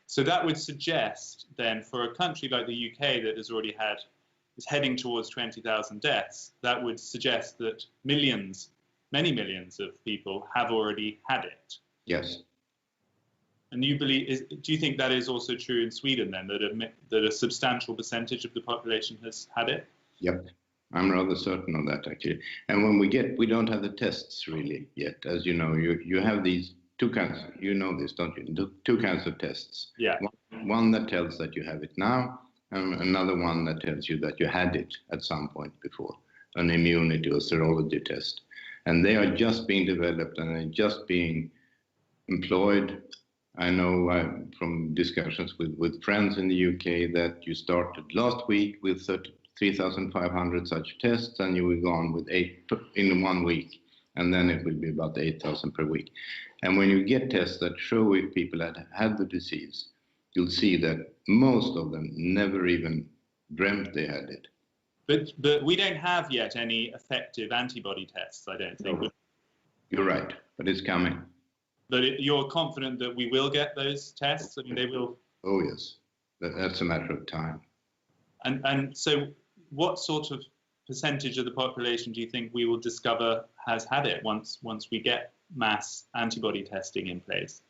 So that would suggest then for a country like the UK that has already is heading towards 20,000 deaths, that would suggest that many millions of people have already had it. Yes. And do you think that is also true in Sweden then, that a substantial percentage of the population has had it? Yep. I'm rather certain of that, actually. And when we don't have the tests really yet. As you know, you have these two kinds, you know this, don't you? Two kinds of tests. Yeah. One that tells that you have it now, and another one that tells you that you had it at some point before, an immunity or serology test. And they are just being developed and they're just being employed. I know from discussions with friends in the UK that you started last week with 3,500 such tests, and you will go on with 8 in 1 week, and then it will be about 8,000 per week. And when you get tests that show if people had the disease, you'll see that most of them never even dreamt they had it. But we don't have yet any effective antibody tests, I don't think. No. You're right, but it's coming. But you're confident that we will get those tests? I mean, they will... Oh, yes. That's a matter of time. And so what sort of percentage of the population do you think we will discover has had it once we get mass antibody testing in place?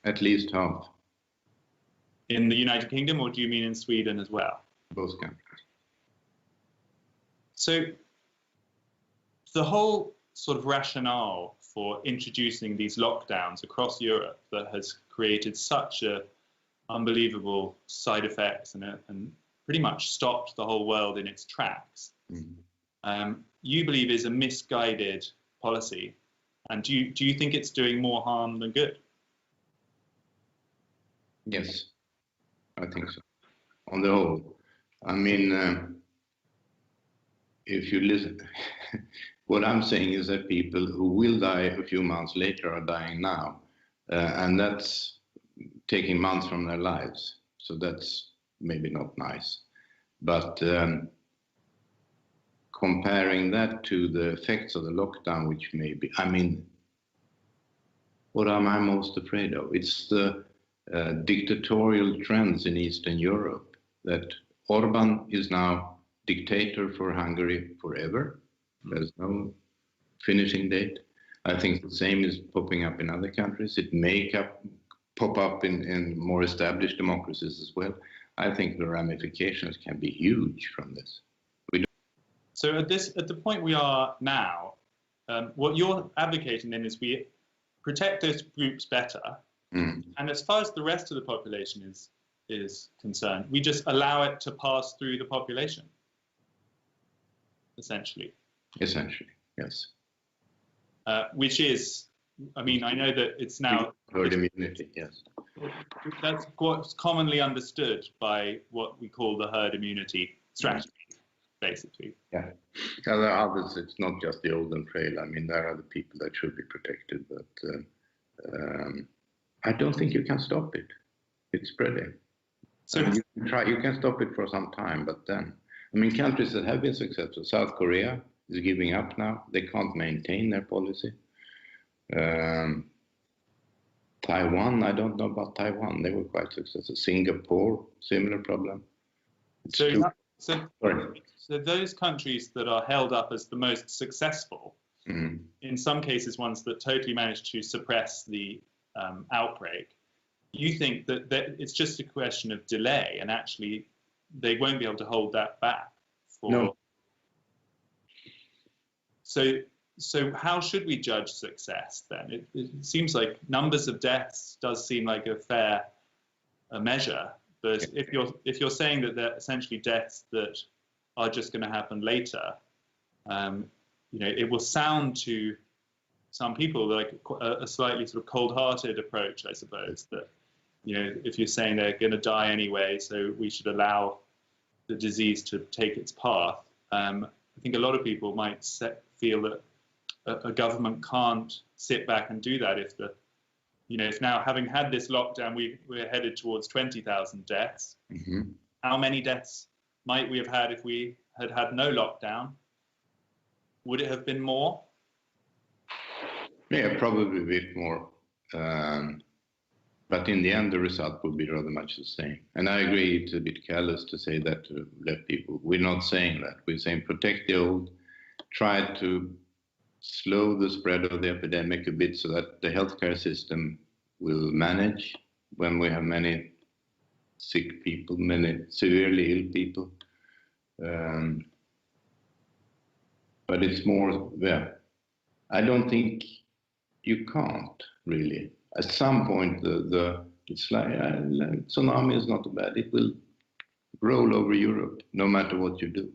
At least half. In the United Kingdom, or do you mean in Sweden as well? Both countries. So the whole sort of rationale for introducing these lockdowns across Europe that has created such unbelievable side effects and pretty much stopped the whole world in its tracks, you believe is a misguided policy. And do you think it's doing more harm than good? Yes, I think so. On the whole, I mean, if you listen, what I'm saying is that people who will die a few months later are dying now, and that's taking months from their lives. So that's maybe not nice. But comparing that to the effects of the lockdown, which may be, I mean, what am I most afraid of? It's the dictatorial trends in Eastern Europe, that Orban is now dictator for Hungary forever. There's no finishing date. I think the same is popping up in other countries. It may pop up in more established democracies as well. I think the ramifications can be huge from this. So at the point we are now, what you're advocating then is we protect those groups better, and as far as the rest of the population is concerned, we just allow it to pass through the population, essentially. Essentially, yes. Which is, I mean, I know that it's now... Herd immunity, yes. That's what's commonly understood by what we call the herd immunity strategy, basically. Yeah. There are others, it's not just the old and frail. I mean, there are the people that should be protected, but I don't think you can stop it. It's spreading. So you can stop it for some time, but then, I mean, countries that have been successful, South Korea is giving up now. They can't maintain their policy. Taiwan, I don't know about Taiwan. They were quite successful. Singapore, similar problem. So those countries that are held up as the most successful, in some cases ones that totally managed to suppress the outbreak, you think that it's just a question of delay, and actually they won't be able to hold that back? No. So how should we judge success then? It seems like numbers of deaths does seem like a fair measure, but if you're saying that they're essentially deaths that are just going to happen later, it will sound to some people like a slightly sort of cold-hearted approach, I suppose, that if you're saying they're going to die anyway, so we should allow the disease to take its path. I think a lot of people might feel that a government can't sit back and do that if if now, having had this lockdown, we're headed towards 20,000 deaths. How many deaths might we have had if we had no lockdown? Would it have been more? Yeah, probably a bit more. But in the end, the result will be rather much the same. And I agree, it's a bit careless to say that to let people. We're not saying that. We're saying protect the old, try to slow the spread of the epidemic a bit so that the healthcare system will manage when we have many sick people, many severely ill people. But it's more, yeah, I don't think you can't really. At some point, it's like tsunami is not bad. It will roll over Europe, no matter what you do.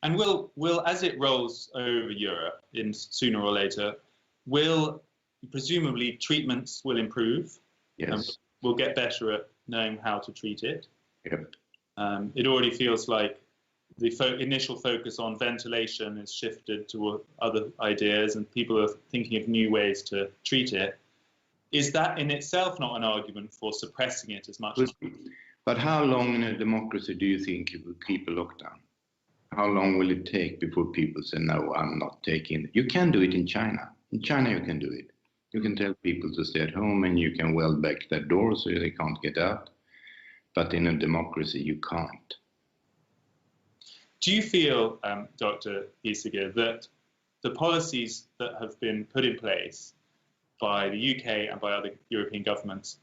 And will as it rolls over Europe, in sooner or later, will presumably treatments will improve. Yes. And we'll get better at knowing how to treat it. Yep. It already feels like the initial focus on ventilation is shifted to other ideas, and people are thinking of new ways to treat it. Is that in itself not an argument for suppressing it as much? But how long in a democracy do you think you will keep a lockdown? How long will it take before people say, no, I'm not taking it? You can do it in China. In China, you can do it. You can tell people to stay at home and you can weld back their doors so they can't get out. But in a democracy, you can't. Do you feel, Dr. Giesecke, that the policies that have been put in place by the UK and by other European governments,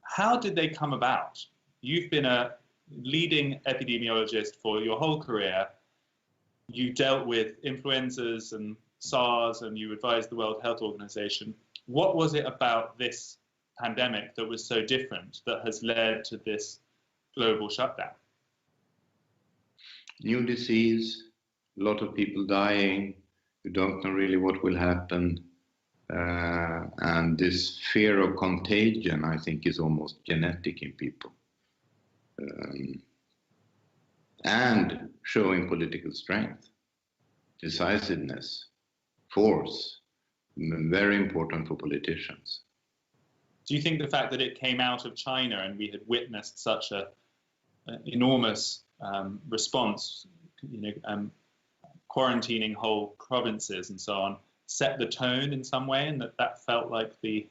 how did they come about? You've been a leading epidemiologist for your whole career. You dealt with influenzas and SARS, and you advised the World Health Organization. What was it about this pandemic that was so different that has led to this global shutdown? New disease, a lot of people dying, you don't know really what will happen. And this fear of contagion, I think, is almost genetic in people. And showing political strength, decisiveness, force, very important for politicians. Do you think the fact that it came out of China and we had witnessed such an enormous response, quarantining whole provinces and so on, set the tone in some way, and that felt like the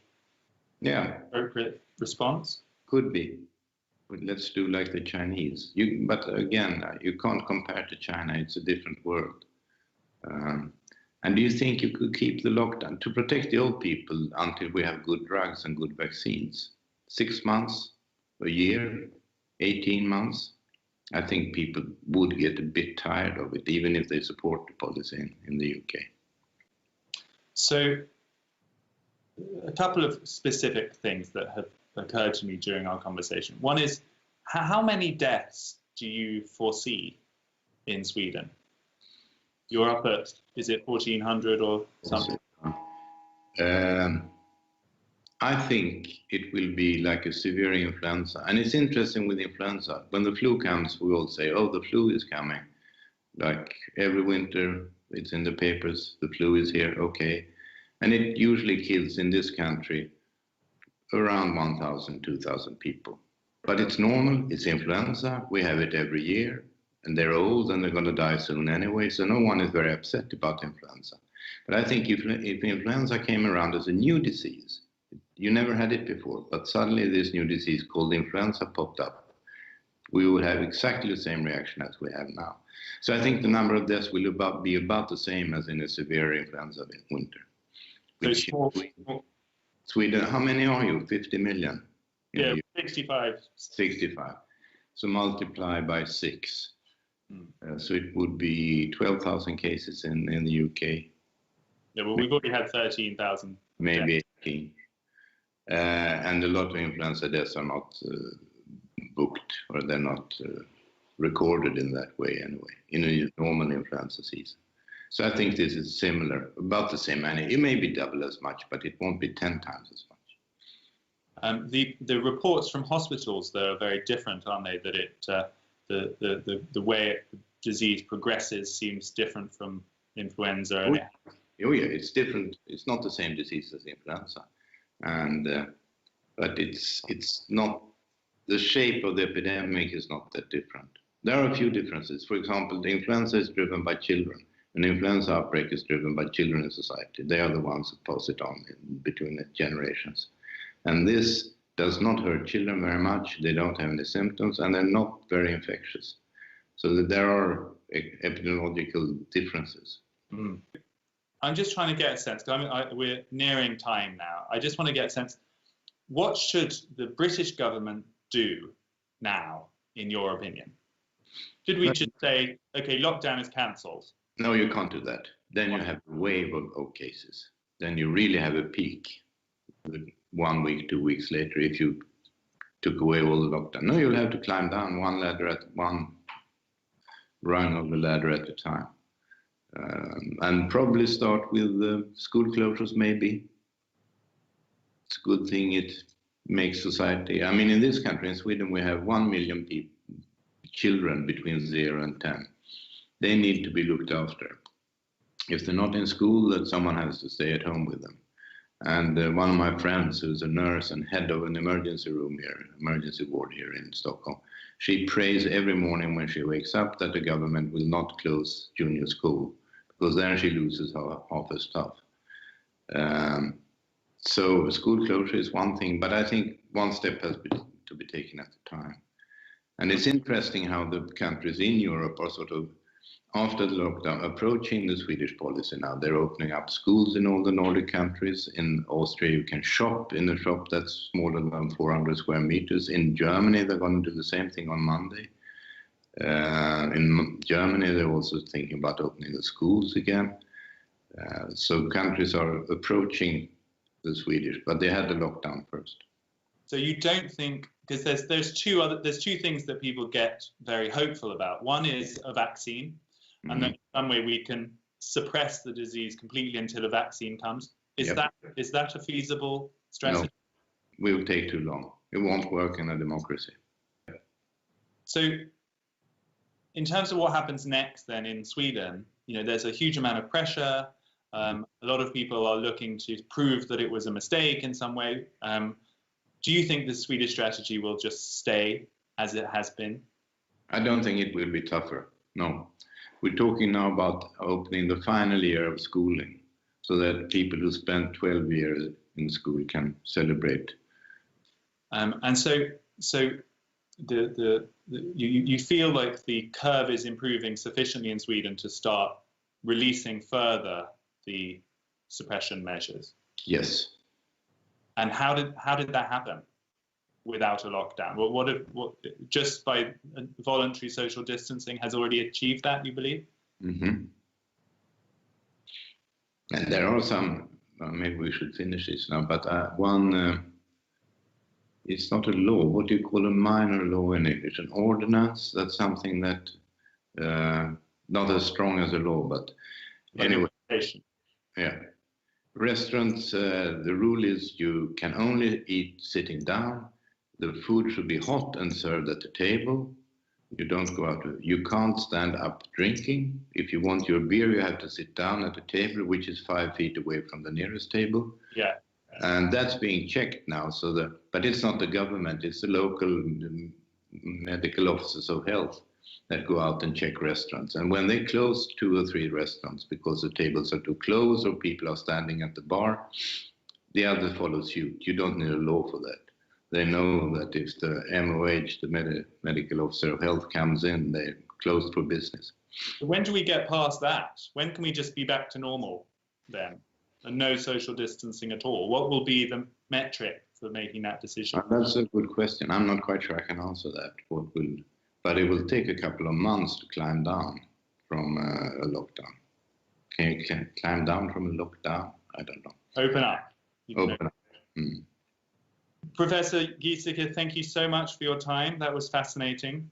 appropriate response? Could be. But let's do like the Chinese. But again, you can't compare to China. It's a different world. And do you think you could keep the lockdown to protect the old people until we have good drugs and good vaccines? 6 months, a year, 18 months? I think people would get a bit tired of it, even if they support the policy in the UK. So a couple of specific things that have occurred to me during our conversation. One is, how many deaths do you foresee in Sweden? You're up at, is it 1,400 or something? I think it will be like a severe influenza. And it's interesting with influenza. When the flu comes, we all say, oh, the flu is coming. Like every winter, it's in the papers, the flu is here, okay. And it usually kills in this country around 1,000, 2,000 people. But it's normal, it's influenza, we have it every year, and they're old and they're going to die soon anyway, so no one is very upset about influenza. But I think if influenza came around as a new disease, you never had it before, but suddenly this new disease called influenza popped up, we would have exactly the same reaction as we have now. So I think the number of deaths will be about the same as in a severe influenza winter. Sweden, how many are you? 50 million? Yeah, 65. 65. So multiply by 6. So it would be 12,000 cases in the UK. Yeah, well, we've already had 13,000. Maybe 18. And a lot of influenza deaths are not booked, or they're not recorded in that way anyway, in a normal influenza season. So I think this is similar, about the same. And it may be double as much, but it won't be 10 times as much. The reports from hospitals, though, are very different, aren't they? That the way the disease progresses seems different from influenza. Oh yeah, it's different. It's not the same disease as influenza, and but it's not. The shape of the epidemic is not that different. There are a few differences. For example, the influenza is driven by children. An influenza outbreak is driven by children in society. They are the ones who pass it on between the generations. And this does not hurt children very much. They don't have any symptoms, and they're not very infectious. So that there are epidemiological differences. Mm. I'm just trying to get a sense, because we're nearing time now. I just want to get a sense, what should the British government do now, in your opinion? Should we just say, okay, lockdown is cancelled? No, you can't do that. Then you have a wave of cases. Then you really have a peak 1 week, 2 weeks later if you took away all the lockdown. No, you'll have to climb down one rung of the ladder at a time. And probably start with school closures, maybe. It's a good thing it makes society. I mean, in this country, in Sweden, we have 1 million children between 0 and 10. They need to be looked after. If they're not in school, then someone has to stay at home with them. And one of my friends, who's a nurse and head of an emergency ward here in Stockholm, she prays every morning when she wakes up that the government will not close junior school, because then she loses half her stuff. So school closure is one thing, but I think one step has to be taken at a time. And it's interesting how the countries in Europe are sort of, after the lockdown, approaching the Swedish policy now. They're opening up schools in all the Nordic countries. In Austria, you can shop in a shop that's smaller than 400 square meters. In Germany, they're going to do the same thing on Monday. In Germany, they're also thinking about opening the schools again. So countries are approaching the Swedish, but they had the lockdown first. So you don't think, because there's two things that people get very hopeful about. One is a vaccine, and then in some way we can suppress the disease completely until a vaccine comes. Is that a feasible strategy? No, it will take too long. It won't work in a democracy. So in terms of what happens next then in Sweden, there's a huge amount of pressure. A lot of people are looking to prove that it was a mistake in some way. Do you think the Swedish strategy will just stay as it has been? I don't think it will be tougher, no. We're talking now about opening the final year of schooling so that people who spent 12 years in school can celebrate. And so you feel like the curve is improving sufficiently in Sweden to start releasing further the suppression measures? Yes. And how did that happen without a lockdown? What just by voluntary social distancing has already achieved that, you believe? Mm-hmm. And there are some, maybe we should finish this now, but it's not a law. What do you call a minor law in English? An ordinance? That's something that, not as strong as a law, but anyway. Yeah. Restaurants, the rule is you can only eat sitting down. The food should be hot and served at the table. You don't go out. You can't stand up drinking. If you want your beer, you have to sit down at the table, which is 5 feet away from the nearest table. Yeah. And that's being checked now. But it's not the government. It's the local medical officers of health that go out and check restaurants. And when they close 2 or 3 restaurants because the tables are too close or people are standing at the bar, the other follow suit. You don't need a law for that. They know that if the MOH, the medical officer of health, comes in, they're closed for business. When do we get past that? When can we just be back to normal then? And no social distancing at all? What will be the metric for making that decision? That's a good question. I'm not quite sure I can answer that. But it will take a couple of months to climb down from a lockdown. Can you climb down from a lockdown? I don't know. Open up. Open up. Mm. Professor Giesecke, thank you so much for your time. That was fascinating.